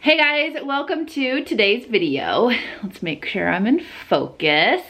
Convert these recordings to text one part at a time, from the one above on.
Hey guys, welcome to today's video. Let's make sure I'm in focus.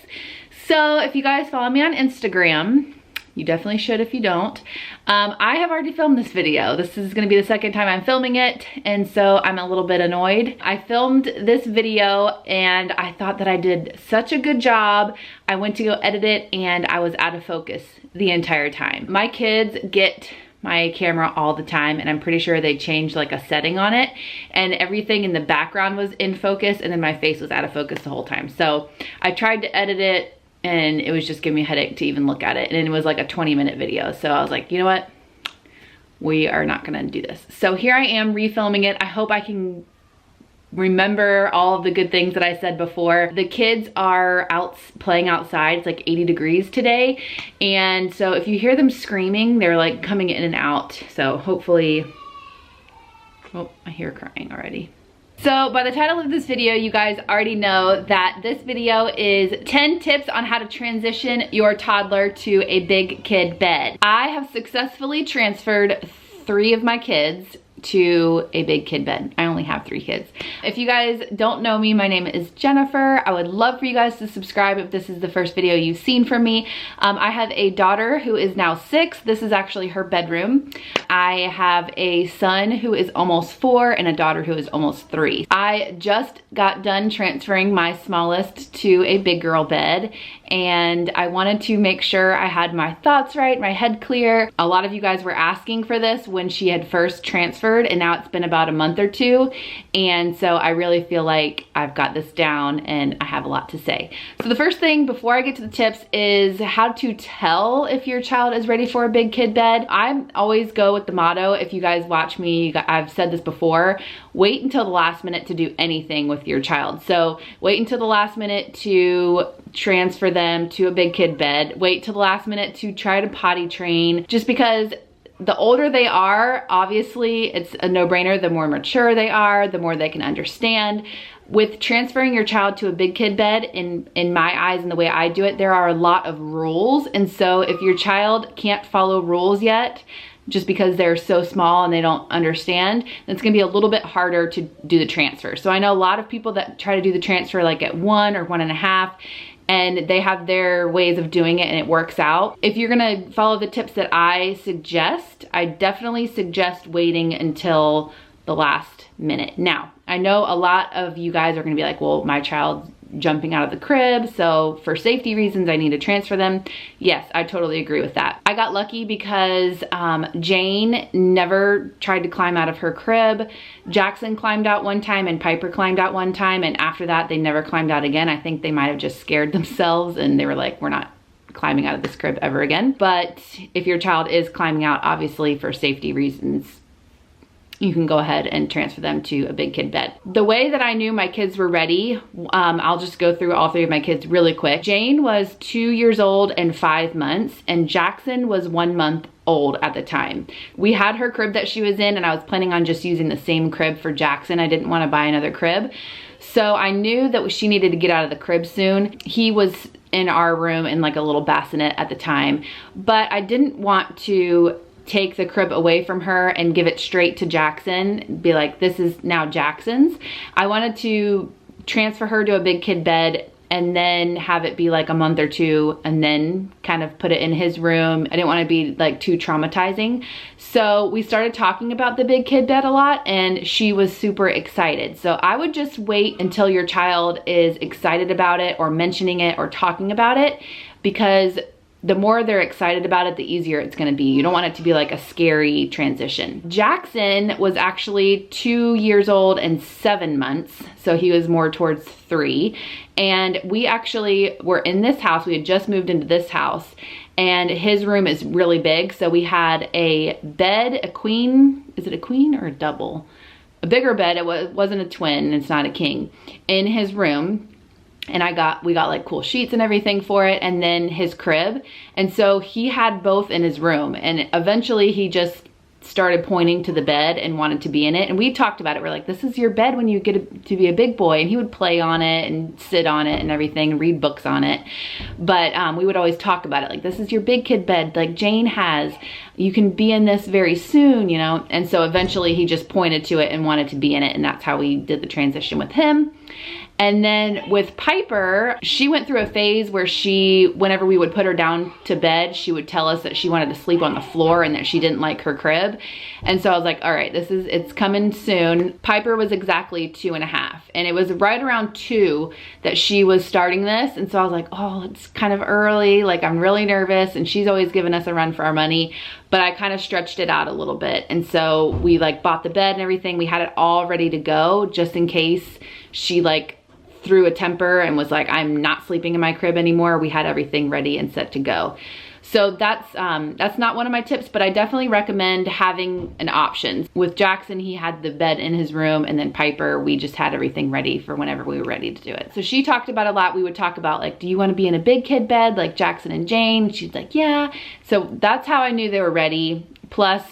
So if you guys follow me on Instagram, you definitely should if you don't. I have already filmed this video. This is gonna be the second time I'm filming it, and so I'm a little bit annoyed. I filmed this video and I thought that I did such a good job. I went to go edit it and I was out of focus the entire time. My kids get my camera all the time, and I'm pretty sure they changed like a setting on it, and everything in the background was in focus and then my face was out of focus the whole time. So I tried to edit it and it was just giving me a headache to even look at it, and it was like a 20-minute video. So I was like, you know what? We are not gonna do this. So here I am refilming it. I hope I can remember all of the good things that I said before. The kids are out playing outside. It's like 80 degrees today. And so if you hear them screaming, they're like coming in and out. So hopefully, oh, I hear crying already. So by the title of this video, you guys already know that this video is 10 tips on how to transition your toddler to a big kid bed. I have successfully transferred 3 of my kids to a big kid bed. I only have 3 kids. If you guys don't know me, my name is Jennifer. I would love for you guys to subscribe if this is the first video you've seen from me. I have a daughter who is now 6. This is actually her bedroom. I have a son who is almost 4 and a daughter who is almost 3. I just got done transferring my smallest to a big girl bed, and I wanted to make sure I had my thoughts right, my head clear. A lot of you guys were asking for this when she had first transferred, and now it's been about a month or 2, and so I really feel like I've got this down and I have a lot to say. So the first thing before I get to the tips is how to tell if your child is ready for a big kid bed. I always go with the motto, if you guys watch me, I've said this before, wait until the last minute to do anything with your child. So wait until the last minute to transfer them to a big kid bed. Wait till the last minute to try to potty train, just because the older they are, obviously it's a no-brainer. The more mature they are, the more they can understand. With transferring your child to a big kid bed, in my eyes and the way I do it, there are a lot of rules. And so if your child can't follow rules yet, just because they're so small and they don't understand, it's gonna be a little bit harder to do the transfer. So I know a lot of people that try to do the transfer like at 1 or 1.5, and they have their ways of doing it and it works out. If you're gonna follow the tips that I suggest, I definitely suggest waiting until the last minute. Now, I know a lot of you guys are gonna be like, well, my child's jumping out of the crib, so for safety reasons, I need to transfer them. Yes, I totally agree with that. I got lucky because Jane never tried to climb out of her crib. Jackson climbed out one time and Piper climbed out one time, and after that, they never climbed out again. I think they might have just scared themselves and they were like, we're not climbing out of this crib ever again. But if your child is climbing out, obviously for safety reasons, you can go ahead and transfer them to a big kid bed. The way that I knew my kids were ready, I'll just go through all 3 of my kids really quick. Jane was 2 years old and 5 months, and Jackson was 1 month old at the time. We had her crib that she was in, and I was planning on just using the same crib for Jackson. I didn't want to buy another crib. So I knew that she needed to get out of the crib soon. He was in our room in like a little bassinet at the time, but I didn't want to take the crib away from her and give it straight to Jackson, be like, this is now Jackson's. I wanted to transfer her to a big kid bed and then have it be like a month or 2 and then kind of put it in his room. I didn't want to be like too traumatizing. So we started talking about the big kid bed a lot, and she was super excited. So I would just wait until your child is excited about it or mentioning it or talking about it, because the more they're excited about it, the easier it's gonna be. You don't want it to be like a scary transition. Jackson was actually 2 years old and 7 months, so he was more towards 3. And we actually were in this house, we had just moved into this house, and his room is really big. So we had a bed, a queen, is it a queen or a double? A bigger bed, it wasn't a twin, it's not a king, in his room. And we got like cool sheets and everything for it, and then his crib. And so he had both in his room, and eventually he just started pointing to the bed and wanted to be in it. And we talked about it. We're like, this is your bed when you get to be a big boy. And he would play on it and sit on it and everything and read books on it. But we would always talk about it. Like, this is your big kid bed like Jane has. You can be in this very soon, you know? And so eventually he just pointed to it and wanted to be in it. And that's how we did the transition with him. And then with Piper, she went through a phase where whenever we would put her down to bed, she would tell us that she wanted to sleep on the floor and that she didn't like her crib. And so I was like, all right, it's coming soon. Piper was exactly 2.5. And it was right around 2 that she was starting this. And so I was like, oh, it's kind of early. Like, I'm really nervous. And she's always given us a run for our money. But I kind of stretched it out a little bit. And so we like bought the bed and everything. We had it all ready to go just in case she like threw a temper and was like, I'm not sleeping in my crib anymore. We had everything ready and set to go. So that's not one of my tips, but I definitely recommend having an option. With Jackson, he had the bed in his room, and then Piper, we just had everything ready for whenever we were ready to do it. So she talked about a lot. We would talk about like, do you want to be in a big kid bed like Jackson and Jane? She's like, yeah. So that's how I knew they were ready. Plus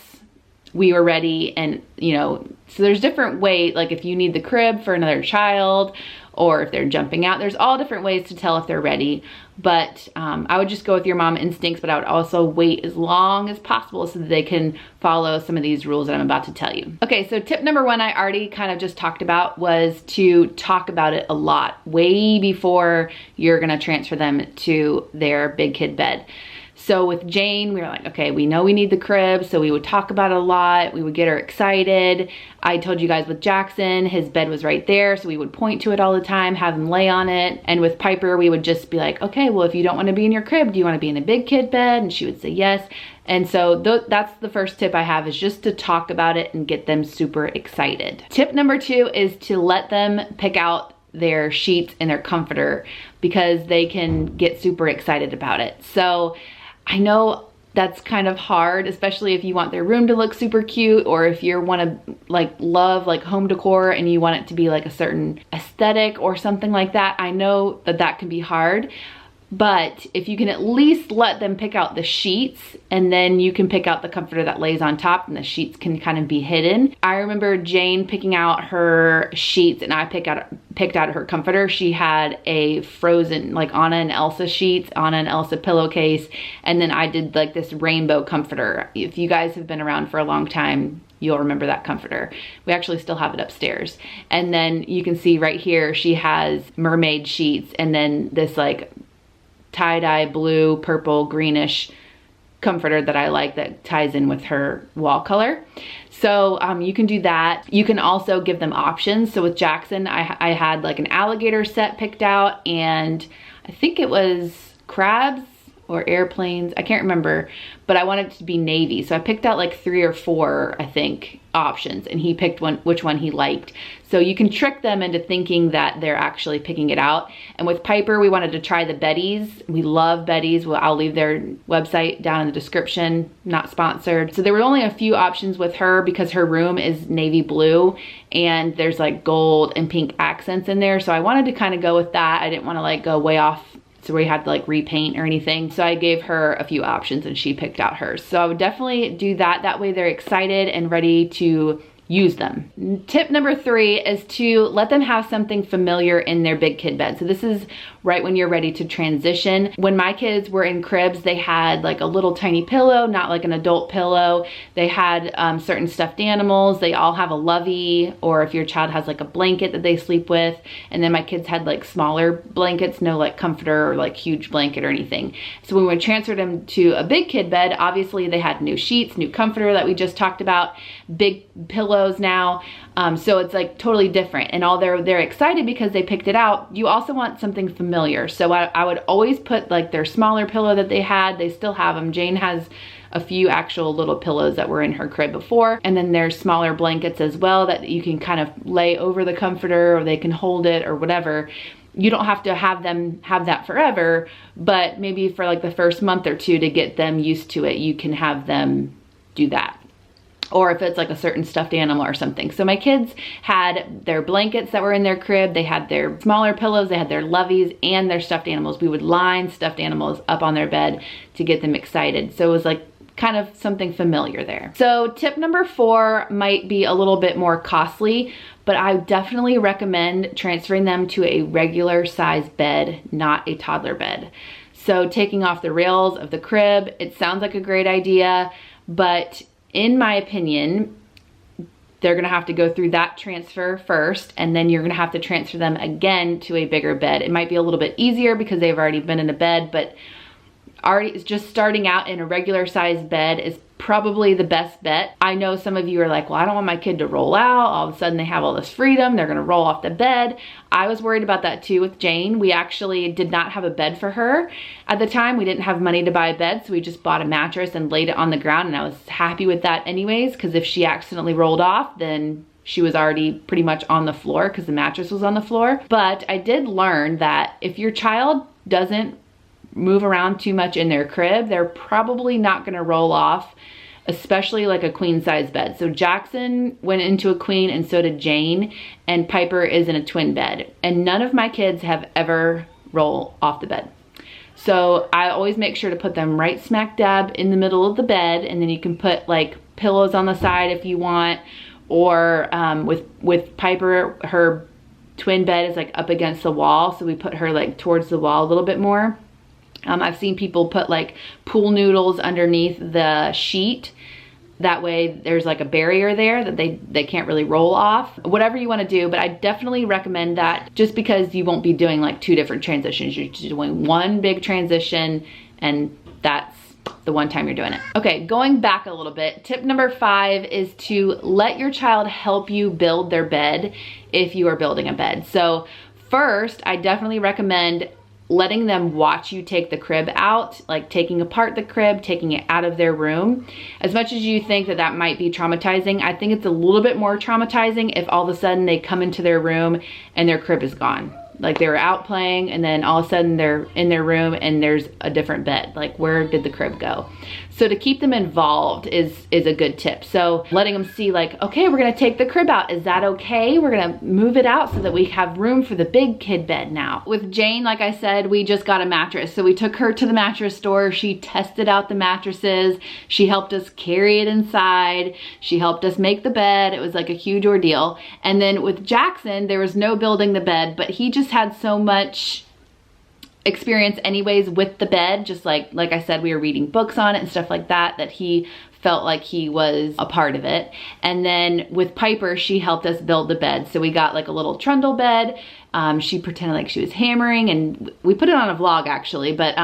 we were ready, and you know, so there's different ways, like if you need the crib for another child, or if they're jumping out, there's all different ways to tell if they're ready. But I would just go with your mom instincts, but I would also wait as long as possible so that they can follow some of these rules that I'm about to tell you. Okay, so tip number 1 I already kind of just talked about was to talk about it a lot, way before you're gonna transfer them to their big kid bed. So with Jane, we were like, okay, we know we need the crib, so we would talk about it a lot. We would get her excited. I told you guys with Jackson, his bed was right there, so we would point to it all the time, have him lay on it. And with Piper, we would just be like, okay, well, if you don't want to be in your crib, do you want to be in a big kid bed? And she would say yes. And so that's the first tip I have, is just to talk about it and get them super excited. Tip number 2 is to let them pick out their sheets and their comforter, because they can get super excited about it. So I know that's kind of hard, especially if you want their room to look super cute, or if you want to like love like home decor and you want it to be like a certain aesthetic or something like that. I know that that can be hard, but if you can at least let them pick out the sheets, and then you can pick out the comforter that lays on top, and the sheets can kind of be hidden. I remember Jane picking out her sheets and I picked out her comforter. She had a Frozen, like Anna and Elsa sheets, Anna and Elsa pillowcase, and then I did like this rainbow comforter. If you guys have been around for a long time, you'll remember that comforter. We actually still have it upstairs. And then you can see right here, she has mermaid sheets, and then this like tie-dye blue, purple, greenish comforter that I like that ties in with her wall color. So you can do that. You can also give them options. So with Jackson, I had like an alligator set picked out, and I think it was crabs or airplanes, I can't remember, but I wanted it to be navy. So I picked out like 3 or 4, I think, options, and he picked which one he liked. So you can trick them into thinking that they're actually picking it out. And with Piper, we wanted to try the Betty's. We love Betty's. Well, I'll leave their website down in the description, not sponsored. So there were only a few options with her because her room is navy blue and there's like gold and pink accents in there. So I wanted to kind of go with that. I didn't want to like go way off so we had to like repaint or anything. So I gave her a few options and she picked out hers. So I would definitely do that. That way they're excited and ready to use them. Tip number 3 is to let them have something familiar in their big kid bed. So this is right when you're ready to transition. When my kids were in cribs, they had like a little tiny pillow, not like an adult pillow. They had certain stuffed animals. They all have a lovey, or if your child has like a blanket that they sleep with. And then my kids had like smaller blankets, no like comforter or like huge blanket or anything. So when we transferred them to a big kid bed, obviously they had new sheets, new comforter that we just talked about, big pillows now. So it's like totally different, and all they're excited because they picked it out. You also want something familiar. So I would always put like their smaller pillow that they had. They still have them. Jane has a few actual little pillows that were in her crib before. And then there's smaller blankets as well that you can kind of lay over the comforter, or they can hold it or whatever. You don't have to have them have that forever, but maybe for like the first month or 2 to get them used to it, you can have them do that. Or if it's like a certain stuffed animal or something. So my kids had their blankets that were in their crib, they had their smaller pillows, they had their loveys and their stuffed animals. We would line stuffed animals up on their bed to get them excited. So it was like kind of something familiar there. So tip number 4 might be a little bit more costly, but I definitely recommend transferring them to a regular size bed, not a toddler bed. So taking off the rails of the crib, it sounds like a great idea, but in my opinion, they're gonna have to go through that transfer first, and then you're gonna have to transfer them again to a bigger bed. It might be a little bit easier because they've already been in a bed, but already just starting out in a regular size bed is probably the best bet. I know some of you are like, well, I don't want my kid to roll out. All of a sudden they have all this freedom. They're gonna roll off the bed. I was worried about that too with Jane. We actually did not have a bed for her at the time. We didn't have money to buy a bed, so we just bought a mattress and laid it on the ground, and I was happy with that anyways, because if she accidentally rolled off, then she was already pretty much on the floor because the mattress was on the floor. But I did learn that if your child doesn't move around too much in their crib, they're probably not gonna roll off, especially like a queen size bed. So Jackson went into a queen, and so did Jane, and Piper is in a twin bed. And none of my kids have ever rolled off the bed. So I always make sure to put them right smack dab in the middle of the bed, and then you can put like pillows on the side if you want, or with Piper, her twin bed is like up against the wall, so we put her like towards the wall a little bit more. I've seen people put like pool noodles underneath the sheet. That way there's like a barrier there that they can't really roll off. Whatever you want to do, but I definitely recommend that, just because you won't be doing like 2 different transitions. You're just doing one big transition, and that's the one time you're doing it. Okay, going back a little bit, tip number 5 is to let your child help you build their bed if you are building a bed. So first, I definitely recommend letting them watch you take the crib out, like taking apart the crib, taking it out of their room. As much as you think that that might be traumatizing, I think it's a little bit more traumatizing if all of a sudden they come into their room and their crib is gone. Like they were out playing, and then all of a sudden they're in their room and there's a different bed. Like, where did the crib go? So to keep them involved is a good tip. So letting them see like, okay, we're gonna take the crib out. Is that okay? We're gonna move it out so that we have room for the big kid bed now. With Jane, like I said, we just got a mattress. So we took her to the mattress store. She tested out the mattresses. She helped us carry it inside. She helped us make the bed. It was like a huge ordeal. And then with Jackson, there was no building the bed, but he just had so much experience anyways with the bed, just like I said, we were reading books on it and stuff like that, that he felt like he was a part of it. And then with Piper, she helped us build the bed. So we got like a little trundle bed. She pretended like she was hammering, and we put it on a vlog actually, but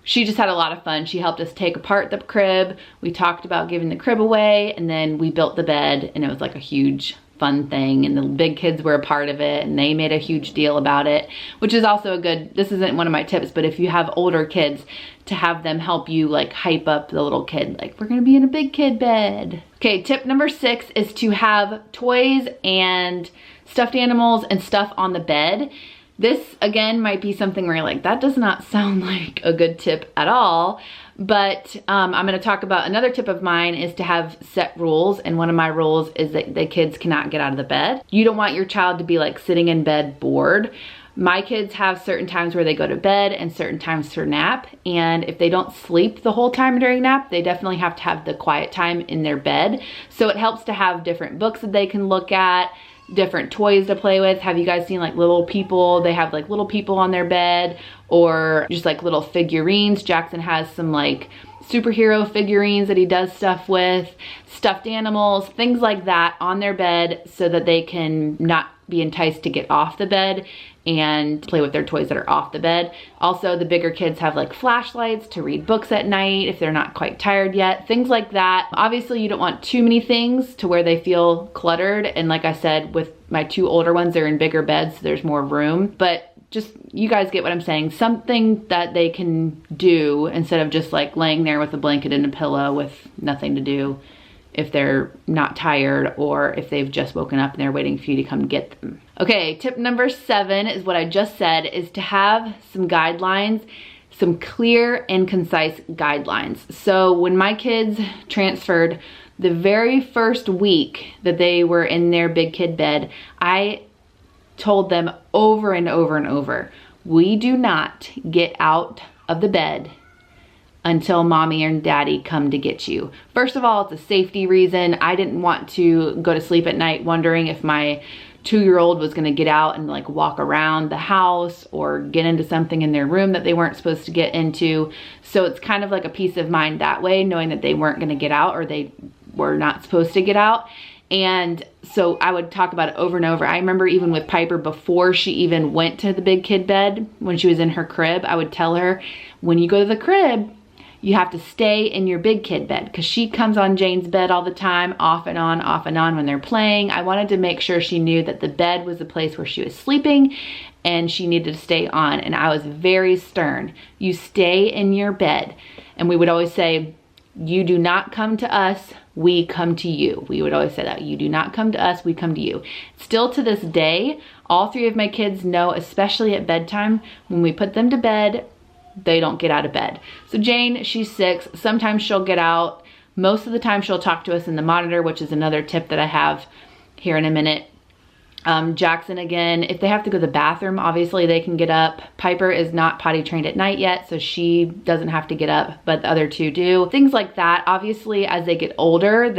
she just had a lot of fun. She helped us take apart the crib. We talked about giving the crib away, and then we built the bed, and it was like a huge fun thing, and the big kids were a part of it, and they made a huge deal about it, which is also a good, this isn't one of my tips, but if you have older kids, to have them help you like hype up the little kid, like, we're gonna be in a big kid bed. Okay, tip number 6 is to have toys and stuffed animals and stuff on the bed. This again might be something where you're like, that does not sound like a good tip at all. But I'm gonna talk about another tip of mine is to have set rules. And one of my rules is that the kids cannot get out of the bed. You don't want your child to be like sitting in bed bored. My kids have certain times where they go to bed and certain times for nap. And if they don't sleep the whole time during nap, they definitely have to have the quiet time in their bed. So it helps to have different books that they can look at, different toys to play with. Have you guys seen like little people? They have like little people on their bed, or just like little figurines. Jackson has some like superhero figurines that he does stuff with, stuffed animals, things like that on their bed, so that they can not be enticed to get off the bed and play with their toys that are off the bed. Also, the bigger kids have like flashlights to read books at night if they're not quite tired yet, things like that. Obviously, you don't want too many things to where they feel cluttered. And like I said, with my 2 older ones, they're in bigger beds, so there's more room. But just, you guys get what I'm saying. Something that they can do instead of just like laying there with a blanket and a pillow with nothing to do if they're not tired, or if they've just woken up and they're waiting for you to come get them. Okay, tip number 7 is what I just said, is to have some guidelines, some clear and concise guidelines. So when my kids transferred, the very first week that they were in their big kid bed, I told them over and over and over, we do not get out of the bed until mommy and daddy come to get you. First of all, it's a safety reason. I didn't want to go to sleep at night wondering if my 2-year-old was gonna get out and like walk around the house or get into something in their room that they weren't supposed to get into. So it's kind of like a peace of mind that way, knowing that they weren't gonna get out or they were not supposed to get out. And so I would talk about it over and over. I remember even with Piper, before she even went to the big kid bed, when she was in her crib, I would tell her, when you go to the crib, you have to stay in your big kid bed, because she comes on Jane's bed all the time, off and on when they're playing. I wanted to make sure she knew that the bed was the place where she was sleeping and she needed to stay on. And I was very stern. You stay in your bed. And we would always say, you do not come to us, we come to you. We would always say that. You do not come to us, we come to you. Still to this day, all 3 of my kids know, especially at bedtime, when we put them to bed, they don't get out of bed. So Jane, she's 6. Sometimes she'll get out. Most of the time she'll talk to us in the monitor, which is another tip that I have here in a minute. Jackson, again, if they have to go to the bathroom, obviously they can get up. Piper is not potty trained at night yet, so she doesn't have to get up, but the other 2 do. Things like that. Obviously, as they get older,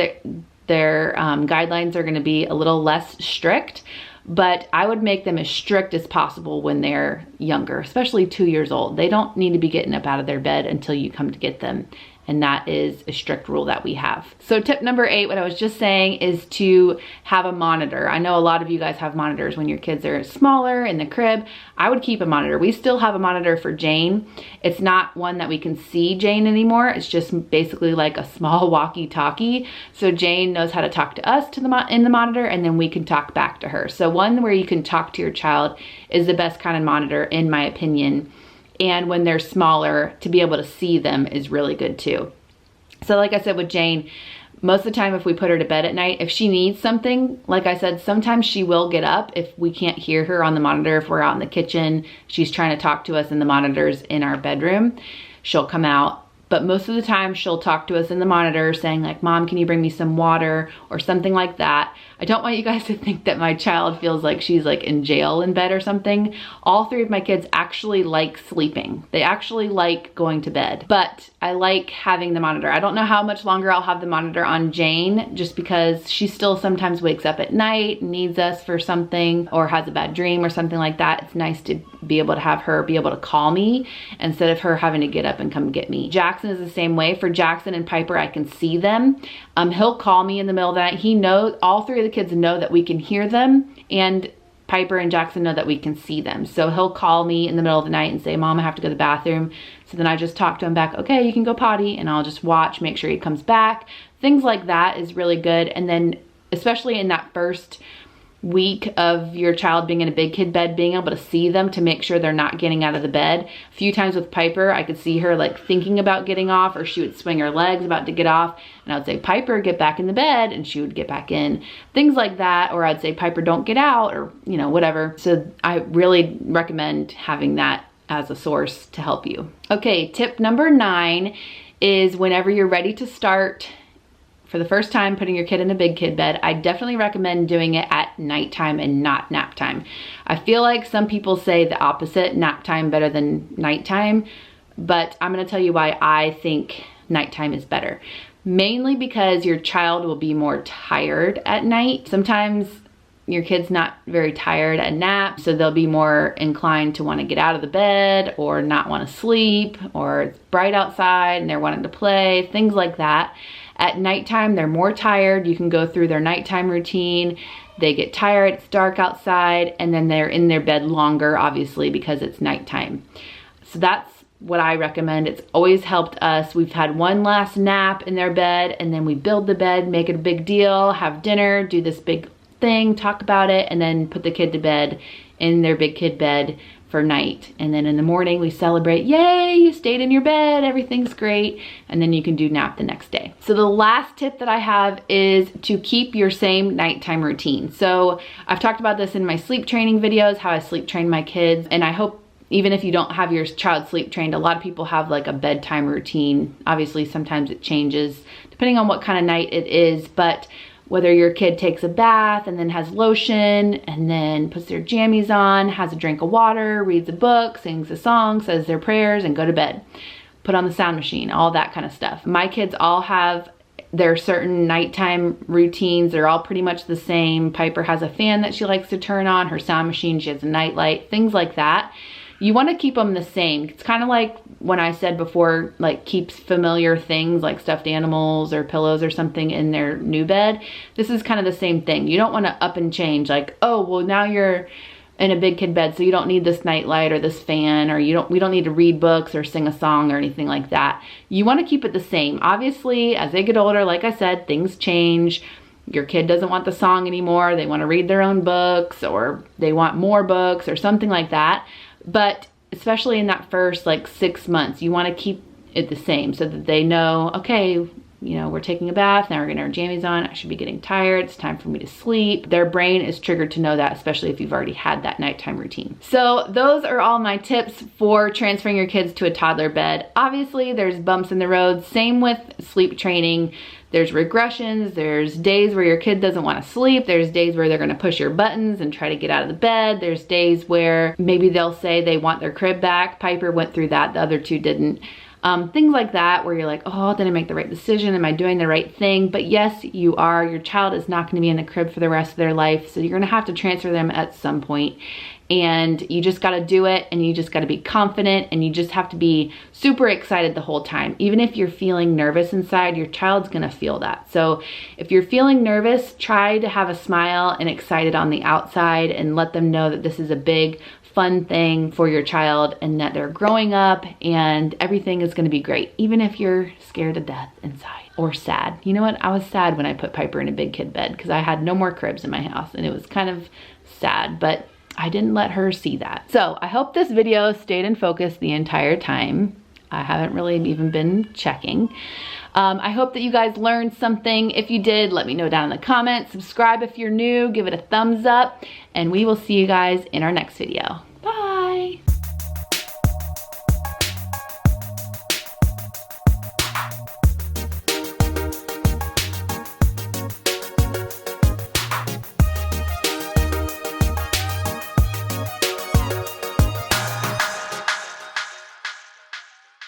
their guidelines are gonna be a little less strict, but I would make them as strict as possible when they're younger, especially 2 years old. They don't need to be getting up out of their bed until you come to get them. And that is a strict rule that we have. So tip number 8, what I was just saying, is to have a monitor. I know a lot of you guys have monitors when your kids are smaller in the crib. I would keep a monitor. We still have a monitor for Jane. It's not one that we can see Jane anymore. It's just basically like a small walkie-talkie. So Jane knows how to talk to us in the monitor, and then we can talk back to her. So one where you can talk to your child is the best kind of monitor, in my opinion. And when they're smaller, to be able to see them is really good too. So like I said with Jane, most of the time if we put her to bed at night, if she needs something, like I said, sometimes she will get up if we can't hear her on the monitor. If we're out in the kitchen, she's trying to talk to us in the monitors in our bedroom, she'll come out. But most of the time she'll talk to us in the monitor saying like, Mom, can you bring me some water or something like that. I don't want you guys to think that my child feels like she's like in jail in bed or something. All 3 of my kids actually like sleeping. They actually like going to bed, but I like having the monitor. I don't know how much longer I'll have the monitor on Jane, just because she still sometimes wakes up at night, needs us for something, or has a bad dream or something like that. It's nice to be able to have her be able to call me instead of her having to get up and come get me. Jackson is the same way. For Jackson and Piper, I can see them. He'll call me in the middle of the night. He knows, all 3 of the kids know that we can hear them, and Piper and Jackson know that we can see them. So he'll call me in the middle of the night and say, Mom, I have to go to the bathroom. So then I just talk to him back, okay, you can go potty, and I'll just watch, make sure he comes back. Things like that is really good. And then especially in that first week of your child being in a big kid bed, being able to see them to make sure they're not getting out of the bed. A few times with Piper, I could see her like thinking about getting off, or she would swing her legs about to get off, and I would say, Piper, get back in the bed, and she would get back in. Things like that. Or I'd say, Piper, don't get out, or you know, whatever. So I really recommend having that as a source to help you. Okay, tip number 9 is whenever you're ready to start for the first time putting your kid in a big kid bed, I definitely recommend doing it at nighttime and not nap time. I feel like some people say the opposite, nap time better than nighttime, but I'm gonna tell you why I think nighttime is better. Mainly because your child will be more tired at night. Sometimes your kid's not very tired at nap, so they'll be more inclined to want to get out of the bed or not want to sleep, or it's bright outside and they're wanting to play, things like that. At nighttime, they're more tired. You can go through their nighttime routine. They get tired, it's dark outside, and then they're in their bed longer, obviously, because it's nighttime. So that's what I recommend. It's always helped us. We've had one last nap in their bed, and then we build the bed, make it a big deal, have dinner, do this big thing, talk about it, and then put the kid to bed in their big kid bed for night. And then in the morning we celebrate, yay, you stayed in your bed, everything's great, and then you can do nap the next day. So the last tip that I have is to keep your same nighttime routine. So I've talked about this in my sleep training videos, how I sleep train my kids, and I hope even if you don't have your child sleep trained, a lot of people have like a bedtime routine. Obviously sometimes it changes depending on what kind of night it is, but whether your kid takes a bath and then has lotion and then puts their jammies on, has a drink of water, reads a book, sings a song, says their prayers, and go to bed. put on the sound machine, all that kind of stuff. My kids all have their certain nighttime routines. They're all pretty much the same. Piper has a fan that she likes to turn on, her sound machine, she has a night light, things like that. You want to keep them the same. It's kind of like when I said before, like keep familiar things like stuffed animals or pillows or something in their new bed. This is kind of the same thing. You don't want to up and change like, oh, well now you're in a big kid bed, so you don't need this night light or this fan, or we don't need to read books or sing a song or anything like that. You want to keep it the same. Obviously, as they get older, like I said, things change. Your kid doesn't want the song anymore. They want to read their own books, or they want more books or something like that. But especially in that first like 6 months, you want to keep it the same so that they know, okay, you know, we're taking a bath, now we're getting our jammies on, I should be getting tired, it's time for me to sleep. Their brain is triggered to know that, especially if you've already had that nighttime routine. So those are all my tips for transferring your kids to a toddler bed. Obviously, there's bumps in the road. Same with sleep training. There's regressions, there's days where your kid doesn't want to sleep, there's days where they're going to push your buttons and try to get out of the bed, there's days where maybe they'll say they want their crib back. Piper went through that, the other two didn't. Things like that where you're like, oh, did I make the right decision? Am I doing the right thing? But yes, you are. Your child is not going to be in the crib for the rest of their life, so you're going to have to transfer them at some point. And you just got to do it, and you just got to be confident, and you just have to be super excited the whole time. Even if you're feeling nervous inside, your child's going to feel that. So if you're feeling nervous, try to have a smile and excited on the outside and let them know that this is a big, fun thing for your child and that they're growing up and everything is going to be great, even if you're scared to death inside or sad. You know what? I was sad when I put Piper in a big kid bed because I had no more cribs in my house, and it was kind of sad, but I didn't let her see that. So I hope this video stayed in focus the entire time. I haven't really even been checking. I hope that you guys learned something. If you did, let me know down in the comments. Subscribe if you're new, give it a thumbs up, and we will see you guys in our next video.